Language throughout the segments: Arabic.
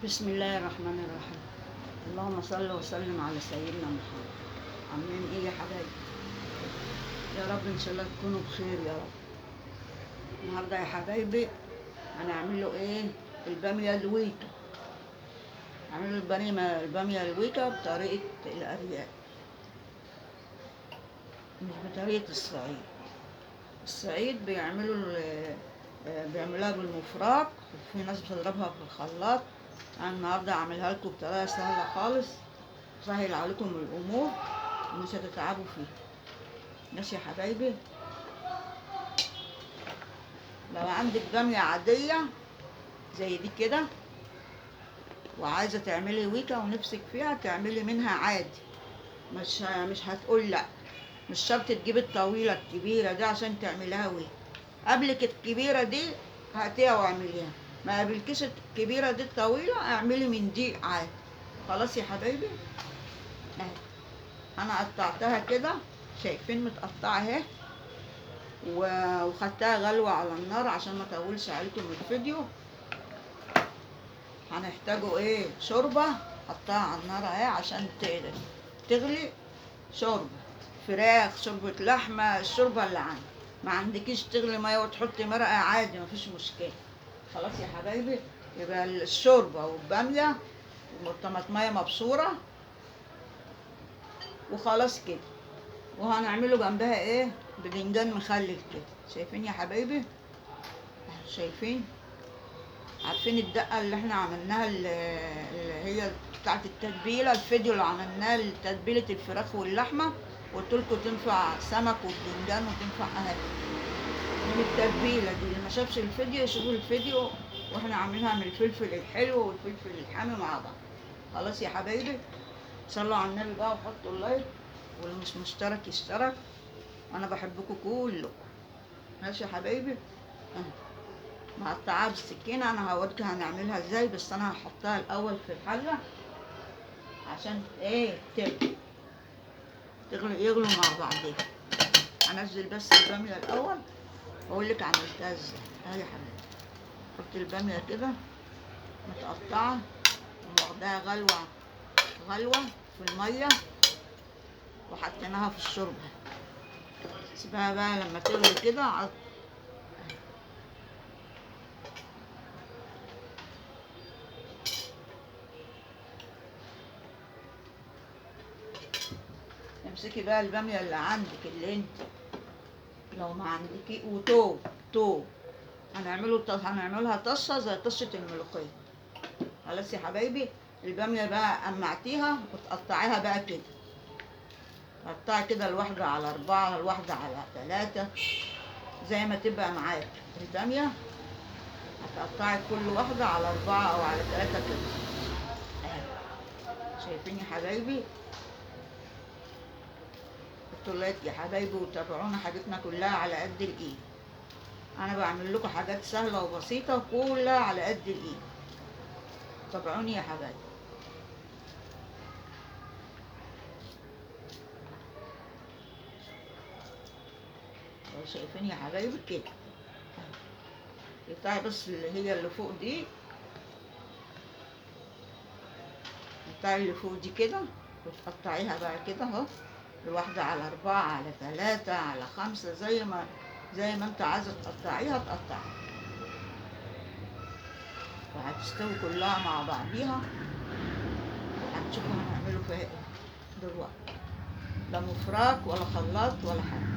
بسم الله الرحمن الرحيم. اللهم صل وسلم على سيدنا محمد. عاملين ايه يا حبايبي؟ يا رب ان شاء الله تكونوا بخير يا رب. النهارده يا حبايبي هنعمل له ايه؟ الباميه الويكا. هنعمل الباميه الويكا بطريقه الارياف، مش بطريقه الصعيد. الصعيد بيعملوها بالمفراق، وفي ناس بتضربها في الخلاط. انا النهارده هعملها لكم بطريقه سهله خالص، سهل عليكم الامور ومش هتتعبوا فيها. ماشي يا حبايبي؟ لو عندك باميه عاديه زي دي كده وعايزه تعملي ويكا ونفسك فيها، تعملي منها عادي. مش هتقول لا. مش شرط تجيبي الطويله الكبيره دي عشان تعمليها ويكا. قبلك الكبيره دي هاتيها واعمليها. ما قابلكيش الكبيره دي الطويله، اعملي من دي عادي. خلاص يا حبايبي؟ اهي انا قطعتها كده، شايفين متقطعه اهي، وخدتها غلوة على النار عشان ما اطولش عليكم الفيديو. هنحتاجوا ايه؟ شوربة. حطها على النار اهي عشان تغلي. شوربة فراخ، شوربة لحمة، الشوربة اللي عندك. ما عندكيش تغلي مية وتحطي مرقة، عادي مفيش مشكلة. خلاص يا حبايبي؟ يبقى الشوربة والبامية والطماطمية مبشورة وخلاص كده. وهنعمله جنبها ايه؟ بدنجان مخلل كده. شايفين يا حبايبي؟ شايفين؟ عارفين الدقة اللي احنا عملناها اللي هي بتاعت التتبيلة، الفيديو اللي عملناه لتتبيلة الفراخ واللحمة، قلت لكم تنفع سمك وبتنجان وتنفع اهل من التتبيلة دي. اللي ما شافش الفيديو يشوفوا الفيديو، واحنا عاملينها من الفلفل الحلو والفلفل الحامي مع بعض. خلاص يا حبايبي؟ صلوا على النبي بقى وحطوا اللايك، واللي مش مشترك يشترك. انا بحبكم كلكم. ماشي يا حبايبي؟ مقطعاها بالسكينة. انا هوريكي هنعملها ازاي، بس انا هحطها الاول في الحلة عشان ايه؟ يغلوا مع بعضين. هنزل بس البامية الاول واقول لك عملتها ازاي. اهي يا حبيبي، حط البامية كده متقطعة واخداها غلوة في المية، وحطيناها في الشوربة. سيبها بقى لما تغلي كده. امسكي بقى البامية اللي عندك، اللي انت لو ما عندكي، توم. هنعملها طشة زي طشة الملوخية. خلاص يا حبايبي؟ البامية بقى قمعتيها وتقطعيها بقى كده. قطعي كده الواحدة على 4، الواحدة على 3، زي ما تبقى معاك البامية. هتقطعي كل واحدة على 4 أو على 3 كده. شايفين يا حبايبي؟ حطوا لايك يا حبايبي وتابعونا، حاجتنا كلها على قد الإيد. أنا بعمل لكم حاجات سهلة وبسيطة كلها على قد الإيد. تابعوني يا حبايبي. شايفين يا حبايبي كده؟ قطعي بس اللي فوق دي، قطعي اللي فوق دي كده وتقطعيها بقى كده اهو. الواحدة على 4 على 3 على 5، زي ما انت عايزة تقطعيها تقطعي. وهتستوي كلها مع بعضيها، وهنشوفوا هنعمله فيها ايه دلوقتي. لا مفراك ولا خلاط ولا حاجة.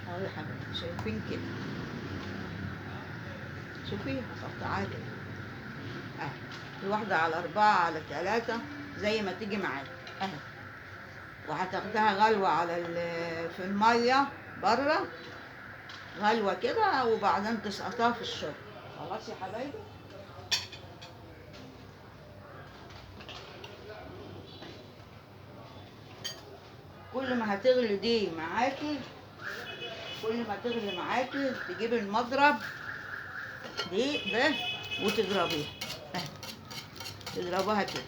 اهو يا حبيبي، شايفين كده؟ شوفي هتقطعيها كده اهي. الواحدة على 4 على 3 زي ما تيجي معاك اهي. وهتاخدها غلوة في المية بره، غلوة كده، وبعدين تسقطها في الشرب. خلاص يا حبايبي؟ كل ما هتغلي دي معاكي، كل ما تغلي معاكي تجيبي المضرب ده وتضربيها اهي. تضربوها كده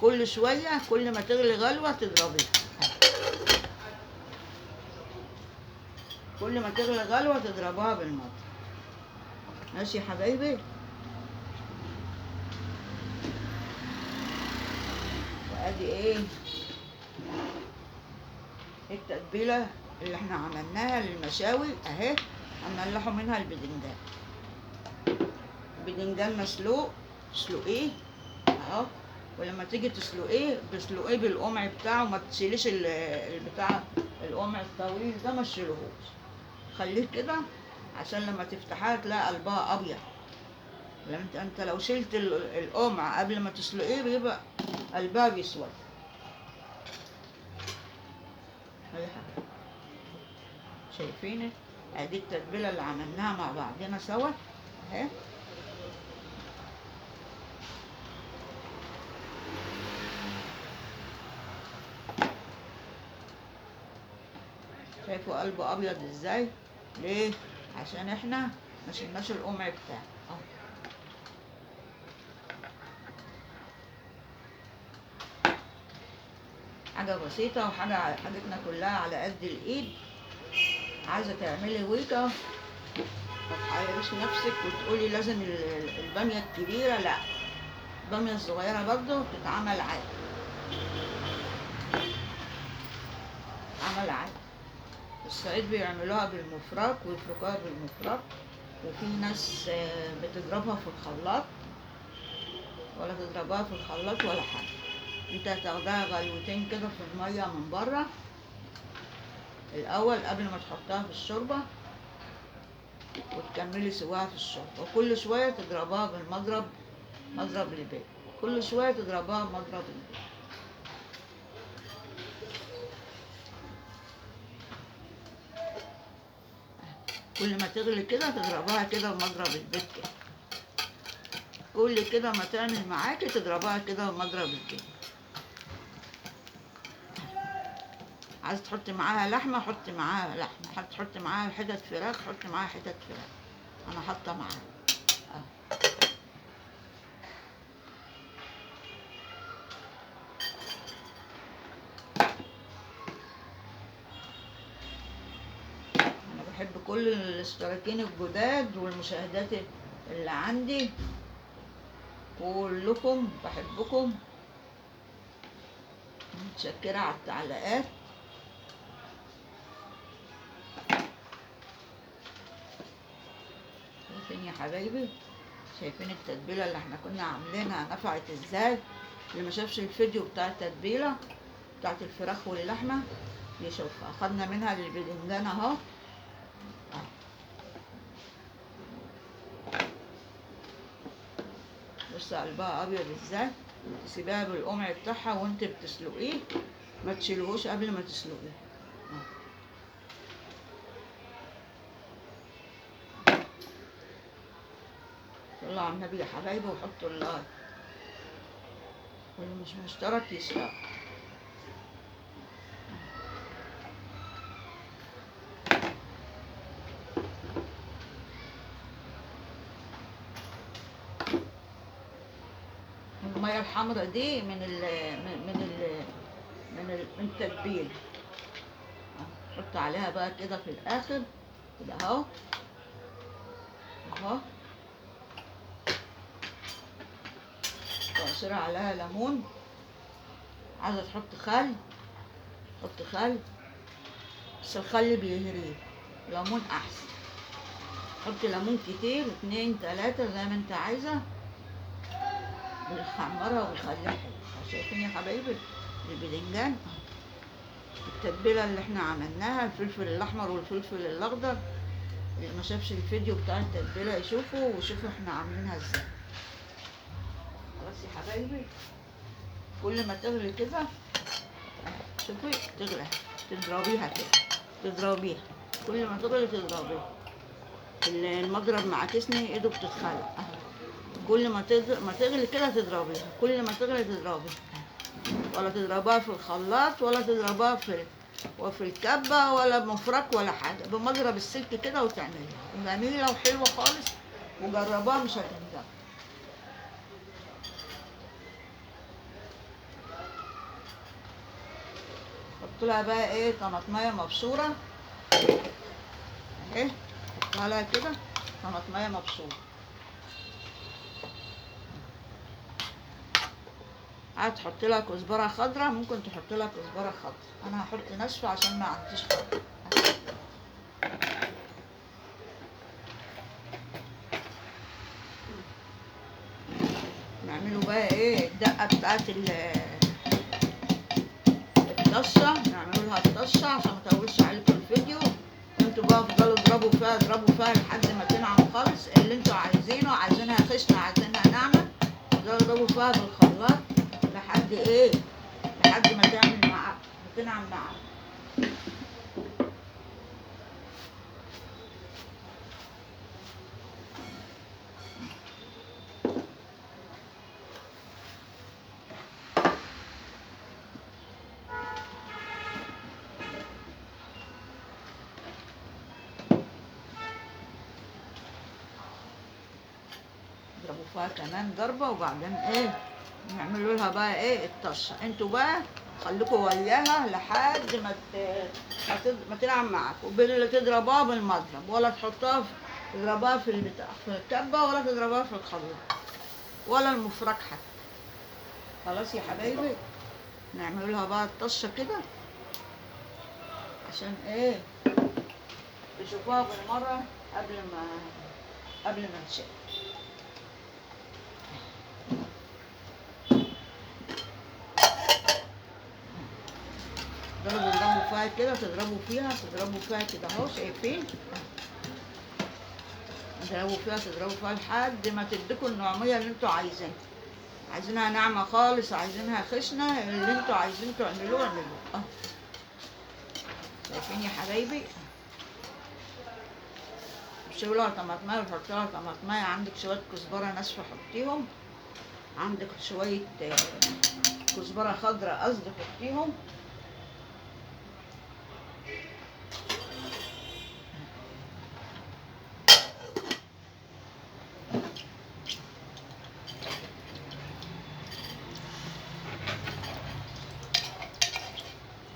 كل شوية كل ما تغلي غلوة تضربيها، كل ما تغلي غلوة تضربوها بالمضرب. ماشي يا حبايبي. وادي ايه التتبيلة اللي احنا عملناها للمشاوي اهي. هنملحوا منها البدنجان. البدنجان مسلوق، تسلقيه اهو. ولما تيجي تسلقيه بالقمع بتاعه، ما تشيليش البتاع القمع الطويل ده، ما تشيلهوش، خليه كده عشان لما تفتحها تلاقي قلبها ابيض. لما انت لو شلت القمع قبل ما تسلقيه بيبقى قلبها بيسود. اهي حاجة. شايفين ادي التتبيله اللي عملناها مع بعضنا سوا اهي. شايفوا قلبه ابيض ازاي؟ ليه؟ عشان احنا ما شلناش القمع بتاعه اهو. حاجه بسيطه، حاجتنا كلها على قد الايد. عايزه تعملي ويكه ما تحيريش نفسك وتقولي لازم الباميه الكبيره، لا، الباميه الصغيره برضو بتتعمل عادي، عمل عادي. الصعيد بيعملوها بالمفرك ويفركوها بالمفرك، وفي ناس بتضربها في الخلاط. ولا تضربها في الخلاط ولا حاجة، انت هتاخدها غلوتين كده في المية من بره الأول قبل ما تحطها في الشوربة، وتكملي سواها في الشوربة. وكل شوية تضربها بالمضرب، مضرب البيت، كل شوية تضربها بمضرب البيت. كل ما تغلي كده تضربها كده بمضرب البيت كده، كل كده ما تعمل معاكي تضربها كده بمضرب البيت. عايز تحطي معاها لحمة حطي معاها لحمة، تحطي معاها حتت فراخ حطي معاها حتت فراخ. أنا حاطة معاها أنا بحب كل الاشتراكين الجداد والمشاهدات اللي عندي، كلكم بحبكم، متشكرة على التعليقات. شايفين يا حبايبي؟ شايفين التتبيلة اللي احنا كنا عاملينها نفعت ازاي؟ اللي ما شافش الفيديو بتاع التتبيلة بتاعت الفراخ واللحمة يشوف. اخدنا منها الباذنجان اهو. بص قلبها ابيض ازاي. تسيبيها بالقمع بتاعها وانت بتسلقيه، ما تشيلهوش قبل ما تسلقيه. صلوا على النبي يا حبايبي وحطوا اللايك، واللي مش مشترك يشترك. المية الحمراء دي من التتبيل. حط عليها بقى كده في الاخر كده اهو اهو. تعصري عليها ليمون. عايزه تحط خل حط خل، بس الخل بيهريه، ليمون احسن. حط ليمون كتير 2 3 زي ما انت عايزه، بنحمرها وبنخليها حلوه. شايفين يا حبايبي الباذنجان التتبيله اللي احنا عملناها، الفلفل الاحمر والفلفل الاخضر. اللي ما شافش الفيديو بتاع التتبيله يشوفه ويشوفوا احنا عاملينها ازاي. خلاص يا حبايبي، كل ما تغلي كده شوفي تغلي تضربيها كده، تضربيها كل ما تغلي تضربيها. المضرب معاكسني ايده بتتخلق اهو. كل ما تغلي كده تضربيها، كل ما تغلي تضربيها. ولا تضربها في الخلاط ولا تضربها وفي الكبة ولا بمفرك ولا حاجة، بمضرب السلك كده وتعمليها جميلة وحلوة خالص، وجربوها مش هتندم. حط لها بقى ايه طماطمايه مبشوره اهي، حطها لها كده طماطمايه مبشوره. عايز تحط لها كزبره خضراء ممكن تحط لها كزبره خضراء، انا هحط ناشفه عشان ما عنديش خضراء. نعمله بقى ايه الدقه بتاعت الطشه، نعملوا لها الطشه عشان ما اطولش عليكم الفيديو. انتوا بقى افضلوا اضربوا فيها اضربوا فيها لحد ما تنعم خالص، اللي انتوا عايزينه، عايزينها خشنه عايزينها ناعمه، افضلوا اضربوا فيها بالخلاط لحد ايه، لحد ما تعمل معاكم وتنعم معاكم. اضربوا فيها كمان ضربه وبعدين ايه نعملوا لها بقى ايه الطشه. انتوا بقى خليكوا وياها لحد ما تنعم معاكم، اللي تضربوها بالمضرب ولا تحطوها تضربوها في البتاع في الكبه ولا تضربوها في الخلاط ولا المفرك حتى. خلاص يا حبايبي، نعمل لها بقى الطشه كده عشان ايه تشوفوها بالمره قبل ما نشيل. تضربوا فيها كده، تضربوا فيها كده اهو، شايفين؟ تضربوا فيها لحد ما تديكوا النعوميه اللي انتوا عايزينها. عايزينها ناعمه خالص، عايزينها خشنه، اللي انتوا عايزين تعملوه اعملوه. شايفين يا حبايبي؟ شيلوا لها طماطمايه وحط لها طماطمايه، عندك شويه كزبره ناشفه حطيهم، عندك شويه كزبره خضراء قصدي حطيهم.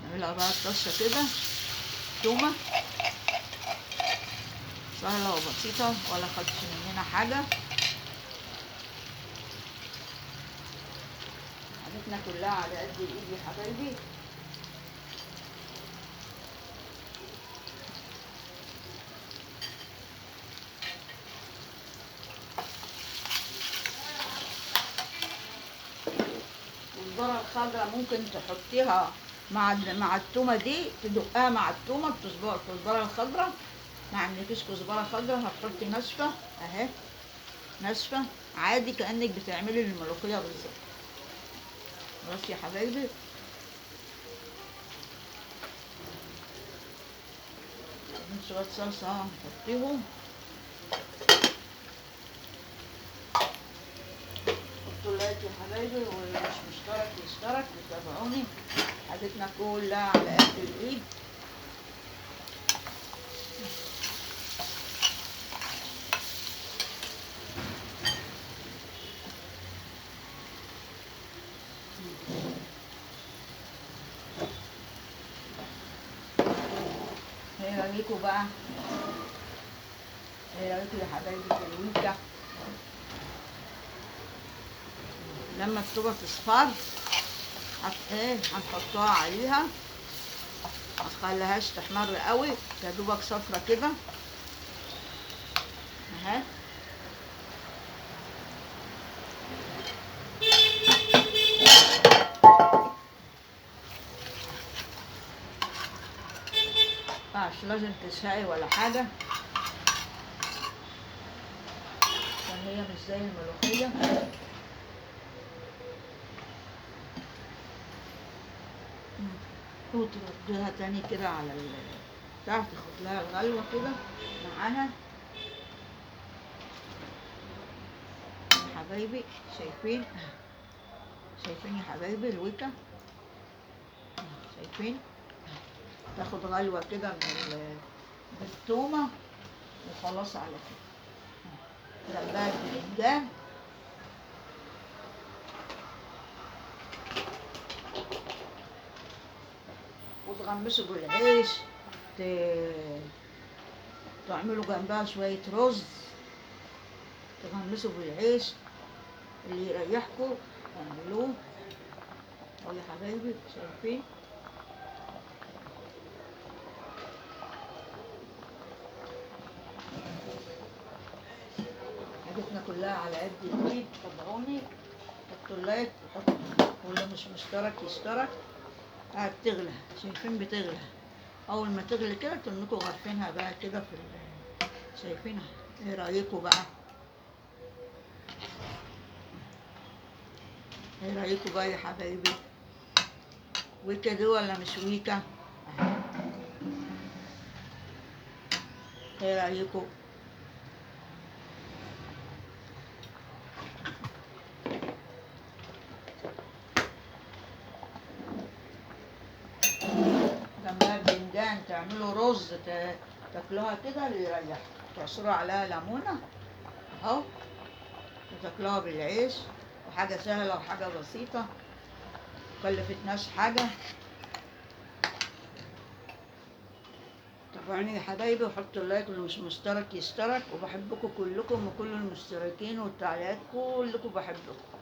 نعملها بقى الطشه كده، تومه سهله وبسيطه ولا خدش مننا حاجه. حاجتنا كلها على قد الايد يا حبايبي. الكزبره الخضراء ممكن تحطيها مع التومه دي، تدقها مع التومه الكزبره الخضراء. ما عندكيش كزبره خضراء هتحطي ناشفه اهي، ناشفه عادي كانك بتعملي الملوخيه بالظبط. خلاص يا حبايبي، شويه صلصه نحطيهم، حطوا لايك يا حبايبي، واللي مش مشترك يشترك وتابعوني. حاجتنا كلها على قد الايد. ايه رايكم بقى؟ ايه رايكم يا حبايبي في الويكا؟ لما الصوبة تصفر هنحطها عليها، ما تخليهاش تحمر قوي، يا دوبك صفرة كده اهي. مش لازم تسقي ولا حاجة عشان هي مش زي الملوخية. وترديها تاني كده على بتاع، تاخد لها الغلوة كده معاها يا حبايبي. شايفين؟ شايفين يا حبايبي الويكا؟ شايفين؟ تاخد غلوة كده بالتومة وخلاص على كده. جنبها الباذنجان، وتغمسوا بالعيش، ت- تعملوا جنبها شوية رز، تغمسوا بالعيش اللي يريحكوا اعملوه. اهو يا حبايبي شايفين، حاجتنا كلها على قد الايد. تابعوني، حطوا اللايك وحطوا، واللي مش مشترك يشترك. بتغلى، شايفين بتغلى. اول ما تغلي كده تنكوا غرفينها بقى كده في شايفينها. ايه رايكم بقى؟ ايه رايكم بقى يا حبايبي؟ ويكا دي ولا مش ويكا؟ ايه رايكم؟ جنبها البنجان تعملوا رز، تاكلوها كده اللي يريحكم. تعصروا عليها ليمونه اهو، وتاكلوها بالعيش. وحاجه سهله وحاجه بسيطه، مكلفتناش حاجه. تابعوني يا حبايبي وحطوا اللايك، واللي مش مشترك يشترك. وبحبكم كلكم وكل المشتركين والتعليقات كلكم بحبكم.